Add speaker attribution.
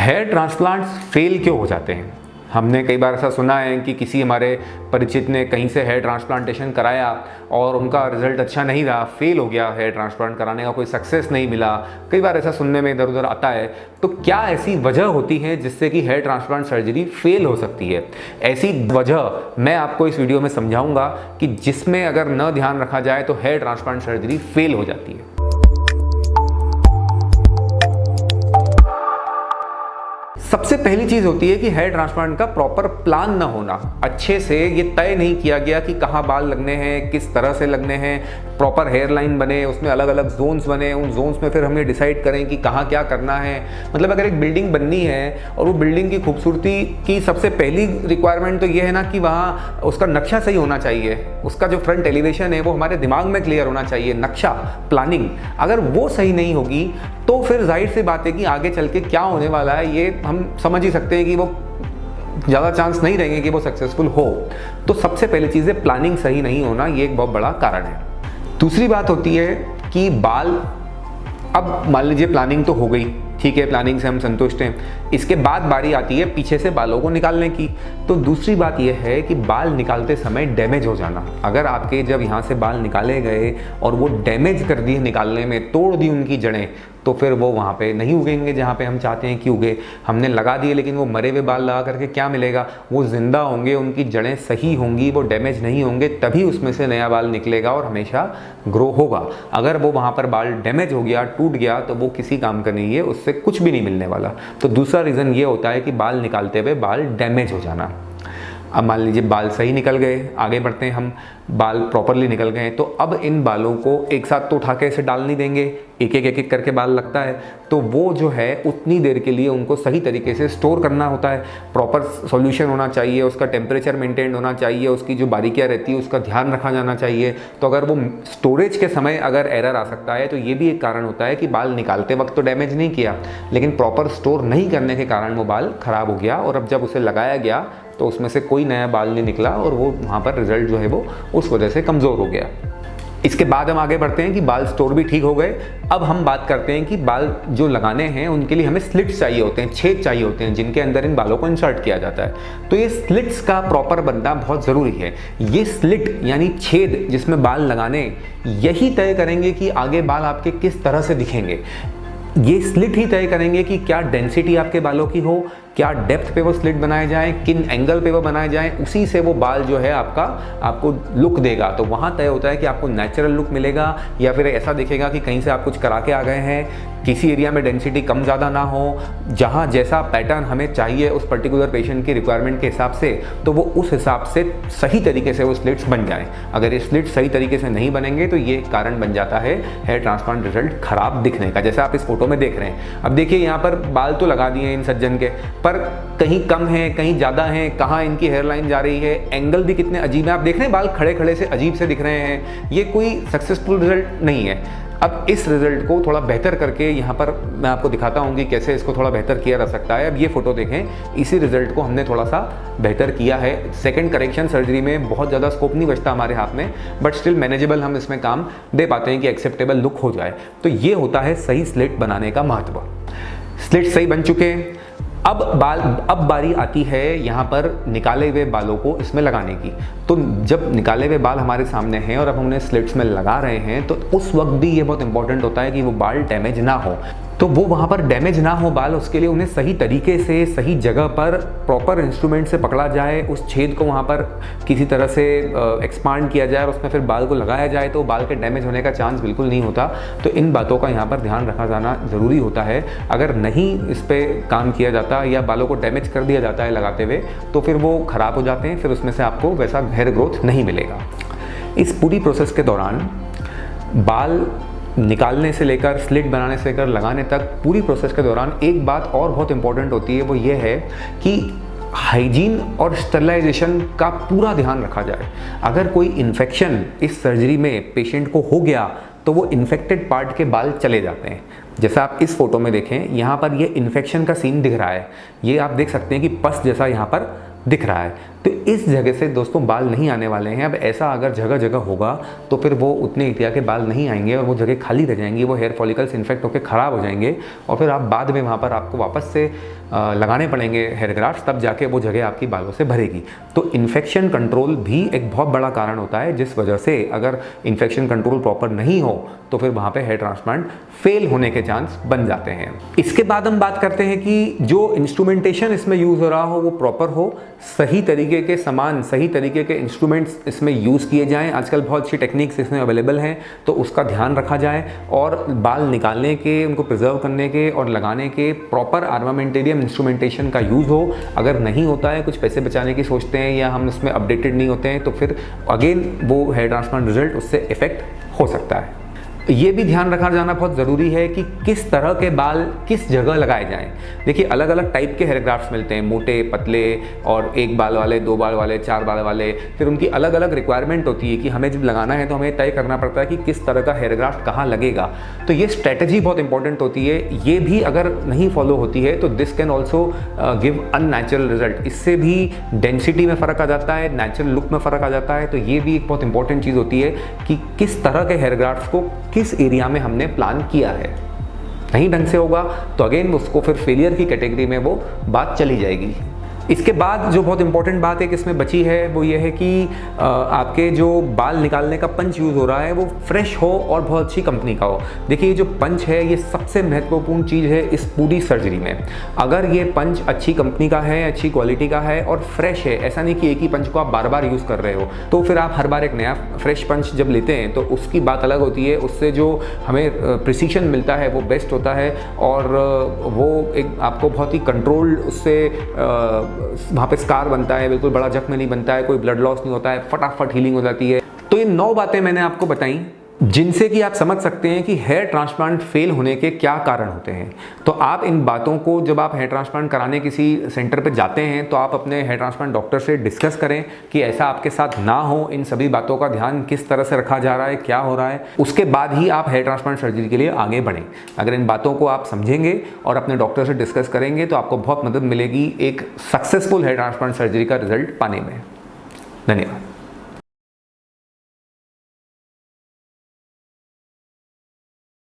Speaker 1: Hair transplants fail क्यों हो जाते हैं? हमने कई बार ऐसा सुना है कि किसी हमारे परिचित ने कहीं से हेयर ट्रांसप्लांटेशन कराया और उनका रिजल्ट अच्छा नहीं रहा, फेल हो गया, हेयर ट्रांसप्लांट कराने का कोई सक्सेस नहीं मिला। कई बार ऐसा सुनने में इधर उधर आता है। तो क्या ऐसी वजह होती है जिससे कि हेयर ट्रांसप्लांट सर्जरी फेल हो सकती है? ऐसी वजह मैं आपको इस वीडियो में समझाऊंगा कि जिसमें अगर न ध्यान रखा जाए तो हेयर ट्रांसप्लांट सर्जरी फेल हो जाती है। सबसे पहली चीज होती है कि हेयर ट्रांसप्लांट का प्रॉपर प्लान ना होना। अच्छे से ये तय नहीं किया गया कि कहाँ बाल लगने हैं, किस तरह से लगने हैं, प्रॉपर हेयर लाइन बने, उसमें अलग अलग जोन्स बने, उन जोन्स में फिर हमें डिसाइड करें कि कहाँ क्या करना है। मतलब अगर एक बिल्डिंग बननी है और वो बिल्डिंग की खूबसूरती की सबसे पहली रिक्वायरमेंट तो ये है ना कि वहाँ उसका नक्शा सही होना चाहिए, उसका जो फ्रंट एलिवेशन है वो हमारे दिमाग में क्लियर होना चाहिए, नक्शा, प्लानिंग। अगर वो सही नहीं होगी तो फिर जाहिर सी बात है कि आगे चल के क्या होने वाला है ये हम समझ ही सकते हैं कि वो ज़्यादा चांस नहीं रहेंगे कि वो सक्सेसफुल हो। तो सबसे पहली चीज़ है प्लानिंग सही नहीं होना, ये एक बहुत बड़ा कारण है। दूसरी बात होती है कि बाल, अब मान लीजिए प्लानिंग तो हो गई, ठीक है, प्लानिंग से हम संतुष्ट हैं, इसके बाद बारी आती है पीछे से बालों को निकालने की। तो दूसरी बात यह है कि बाल निकालते समय डैमेज हो जाना। अगर आपके जब यहाँ से बाल निकाले गए और वो डैमेज कर दिए निकालने में, तोड़ दी उनकी जड़ें, तो फिर वो वहाँ पे नहीं उगेंगे जहाँ पे हम चाहते हैं कि उगे। हमने लगा दिए लेकिन वो मरे हुए बाल लगा करके क्या मिलेगा? वो जिंदा होंगे, उनकी जड़ें सही होंगी, वो डैमेज नहीं होंगे, तभी उसमें से नया बाल निकलेगा और हमेशा ग्रो होगा। अगर वो वहाँ पर बाल डैमेज हो गया, टूट गया, तो वो किसी काम का नहीं है, उससे कुछ भी नहीं मिलने वाला। तो दूसरा रीज़न ये होता है कि बाल निकालते हुए बाल डैमेज हो जाना। अब मान लीजिए बाल सही निकल गए, आगे बढ़ते हैं हम, बाल प्रॉपरली निकल गए, तो अब इन बालों को एक साथ तो उठा के ऐसे डाल नहीं देंगे, एक एक करके बाल लगता है, तो वो जो है उतनी देर के लिए उनको सही तरीके से स्टोर करना होता है। प्रॉपर सॉल्यूशन होना चाहिए, उसका टेम्परेचर मेंटेन होना चाहिए, उसकी जो बारीकियाँ रहती है उसका ध्यान रखा जाना चाहिए। तो अगर वो स्टोरेज के समय अगर एरर आ सकता है तो ये भी एक कारण होता है कि बाल निकालते वक्त तो डैमेज नहीं किया, लेकिन प्रॉपर स्टोर नहीं करने के कारण वो बाल ख़राब हो गया और अब जब उसे लगाया गया तो उसमें से कोई नया बाल नहीं निकला और वो वहाँ पर रिजल्ट जो है वो उस वजह से कमज़ोर हो गया। इसके बाद हम आगे बढ़ते हैं कि बाल स्टोर भी ठीक हो गए। अब हम बात करते हैं कि बाल जो लगाने हैं उनके लिए हमें स्लिट्स चाहिए होते हैं, छेद चाहिए होते हैं जिनके अंदर इन बालों को इंसर्ट किया जाता है। तो ये स्लिट्स का प्रॉपर बनना बहुत ज़रूरी है। ये स्लिट यानी छेद जिसमें बाल लगाने, यही तय करेंगे कि आगे बाल आपके किस तरह से दिखेंगे। ये स्लिट ही तय करेंगे कि क्या डेंसिटी आपके बालों की हो, क्या डेप्थ पे वो स्लिट बनाए जाएं, किन एंगल पे वो बनाए जाएं, उसी से वो बाल जो है आपको लुक देगा। तो वहाँ तय होता है कि आपको नेचुरल लुक मिलेगा या फिर ऐसा दिखेगा कि कहीं से आप कुछ करा के आ गए हैं, किसी एरिया में डेंसिटी कम ज़्यादा ना हो, जहाँ जैसा पैटर्न हमें चाहिए उस पर्टिकुलर पेशेंट की रिक्वायरमेंट के हिसाब से, तो वो उस हिसाब से सही तरीके से वो स्लिट्स बन जाएं। अगर ये स्लिट्स सही तरीके से नहीं बनेंगे तो ये कारण बन जाता है हेयर ट्रांसप्लांट रिजल्ट खराब दिखने का, जैसा आप इस फोटो में देख रहे हैं। अब देखिए यहाँ पर बाल तो लगा दिए इन सज्जन के, पर कहीं कम है, कहीं ज़्यादा है, कहाँ इनकी हेयर लाइन जा रही है, एंगल भी कितने अजीब है। आप देख रहे हैं बाल खड़े खड़े से अजीब से दिख रहे हैं, ये कोई सक्सेसफुल रिजल्ट नहीं है। अब इस रिजल्ट को थोड़ा बेहतर करके यहाँ पर मैं आपको दिखाता हूँ कि कैसे इसको थोड़ा बेहतर किया जा सकता है। अब ये फोटो देखें, इसी रिजल्ट को हमने थोड़ा सा बेहतर किया है। सेकंड करेक्शन सर्जरी में बहुत ज़्यादा स्कोप नहीं बचता हमारे हाथ में, बट स्टिल मैनेजेबल हम इसमें काम दे पाते हैं कि एक्सेप्टेबल लुक हो जाए। तो ये होता है सही स्लिट बनाने का महत्व। स्लिट सही बन चुके हैं, अब बारी आती है यहाँ पर निकाले हुए बालों को इसमें लगाने की। तो जब निकाले हुए बाल हमारे सामने हैं और अब हम उन्हें स्लिट्स में लगा रहे हैं, तो उस वक्त भी ये बहुत इंपॉर्टेंट होता है कि वो बाल डैमेज ना हो। तो वो वहाँ पर डैमेज ना हो बाल, उसके लिए उन्हें सही तरीके से सही जगह पर प्रॉपर इंस्ट्रूमेंट से पकड़ा जाए, उस छेद को वहाँ पर किसी तरह से एक्सपांड किया जाए और उसमें फिर बाल को लगाया जाए, तो बाल के डैमेज होने का चांस बिल्कुल नहीं होता। तो इन बातों का यहाँ पर ध्यान रखा जाना ज़रूरी होता है। अगर नहीं इस पर काम किया जाता या बालों को डैमेज कर दिया जाता है लगाते हुए, तो फिर वो ख़राब हो जाते हैं, फिर उसमें से आपको वैसा हेयर ग्रोथ नहीं मिलेगा। इस पूरी प्रोसेस के दौरान बाल निकालने से लेकर स्लिट बनाने से लेकर लगाने तक, पूरी प्रोसेस के दौरान एक बात और बहुत इंपॉर्टेंट होती है, वो ये है कि हाइजीन और स्टरलाइजेशन का पूरा ध्यान रखा जाए। अगर कोई इन्फेक्शन इस सर्जरी में पेशेंट को हो गया तो वो इन्फेक्टेड पार्ट के बाल चले जाते हैं। जैसा आप इस फोटो में देखें, यहाँ पर ये इन्फेक्शन का सीन दिख रहा है, ये आप देख सकते हैं कि पस जैसा यहाँ पर दिख रहा है। तो इस जगह से दोस्तों बाल नहीं आने वाले हैं। अब ऐसा अगर जगह जगह होगा तो फिर वो उतने एरिया के बाल नहीं आएंगे और वो जगह खाली रह जाएंगी, वो हेयर फॉलिकल्स इन्फेक्ट होकर ख़राब हो जाएंगे और फिर आप बाद में वहाँ पर आपको वापस से लगाने पड़ेंगे हेयर ग्राफ्ट, तब जाके वो जगह आपकी बालों से भरेगी। तो इन्फेक्शन कंट्रोल भी एक बहुत बड़ा कारण होता है, जिस वजह से अगर इन्फेक्शन कंट्रोल प्रॉपर नहीं हो तो फिर वहाँ पे हेयर ट्रांसप्लांट फेल होने के चांस बन जाते हैं। इसके बाद हम बात करते हैं कि जो इंस्ट्रूमेंटेशन इसमें यूज़ हो रहा हो वो प्रॉपर हो, सही तरीके के सामान, सही तरीके के इंस्ट्रूमेंट्स इसमें यूज़ किए जाएँ। आजकल बहुत अच्छी टेक्निक्स इसमें अवेलेबल हैं, तो उसका ध्यान रखा जाए और बाल निकालने के, उनको प्रिजर्व करने के और लगाने के प्रॉपर आर्मामेंटेरियम इंस्ट्रूमेंटेशन का यूज़ हो। अगर नहीं होता है, कुछ पैसे बचाने की सोचते हैं या हम उसमें अपडेटेड नहीं होते हैं, तो फिर अगेन वो हेयर ट्रांसप्लांट रिजल्ट उससे इफेक्ट हो सकता है। ये भी ध्यान रखा जाना बहुत ज़रूरी है कि किस तरह के बाल किस जगह लगाए जाएं। देखिए अलग अलग टाइप के हेयर ग्राफ्ट्स मिलते हैं, मोटे, पतले और 1 बाल वाले, 2 बाल वाले, 4 बाल वाले। फिर उनकी अलग अलग रिक्वायरमेंट होती है कि हमें जब लगाना है तो हमें तय करना पड़ता है कि किस तरह का हेयर ग्राफ्ट कहाँ लगेगा। तो ये स्ट्रेटजी बहुत इंपॉर्टेंट होती है। ये भी अगर नहीं फॉलो होती है तो this can also give unnatural result. इससे भी डेंसिटी में फ़र्क आ जाता है, नेचुरल लुक में फ़र्क आ जाता है। तो ये भी एक बहुत इंपॉर्टेंट चीज़ होती है कि किस तरह के हेयर ग्राफ्ट्स को किस एरिया में हमने प्लान किया है। नहीं ढंग से होगा तो अगेन उसको फिर फेलियर की कैटेगरी में वो बात चली जाएगी। इसके बाद जो बहुत इंपॉर्टेंट बात एक इसमें बची है वो ये है कि आपके जो बाल निकालने का पंच यूज़ हो रहा है वो फ्रेश हो और बहुत अच्छी कंपनी का हो। देखिए ये जो पंच है ये सबसे महत्वपूर्ण चीज़ है इस पूरी सर्जरी में। अगर ये पंच अच्छी कंपनी का है, अच्छी क्वालिटी का है और फ्रेश है, ऐसा नहीं कि एक ही पंच को आप बार बार यूज़ कर रहे हो, तो फिर आप हर बार एक नया फ्रेश पंच जब लेते हैं तो उसकी बात अलग होती है। उससे जो हमें प्रिसीशन मिलता है वो बेस्ट होता है और वो एक आपको बहुत ही कंट्रोल्ड उससे वहाँ पे स्कार बनता है, बिल्कुल बड़ा जख्म नहीं बनता है, कोई ब्लड लॉस नहीं होता है, फटाफट हीलिंग हो जाती है। तो ये 9 बातें मैंने आपको बताई जिनसे कि आप समझ सकते हैं कि हेयर ट्रांसप्लांट फेल होने के क्या कारण होते हैं। तो आप इन बातों को जब आप हेयर ट्रांसप्लांट कराने किसी सेंटर पे जाते हैं तो आप अपने हेयर ट्रांसप्लांट डॉक्टर से डिस्कस करें कि ऐसा आपके साथ ना हो। इन सभी बातों का ध्यान किस तरह से रखा जा रहा है, क्या हो रहा है, उसके बाद ही आप हेयर ट्रांसप्लांट सर्जरी के लिए आगे बढ़ें। अगर इन बातों को आप समझेंगे और अपने डॉक्टर से डिस्कस करेंगे तो आपको बहुत मदद मिलेगी एक सक्सेसफुल हेयर ट्रांसप्लांट सर्जरी का रिजल्ट पाने में। धन्यवाद।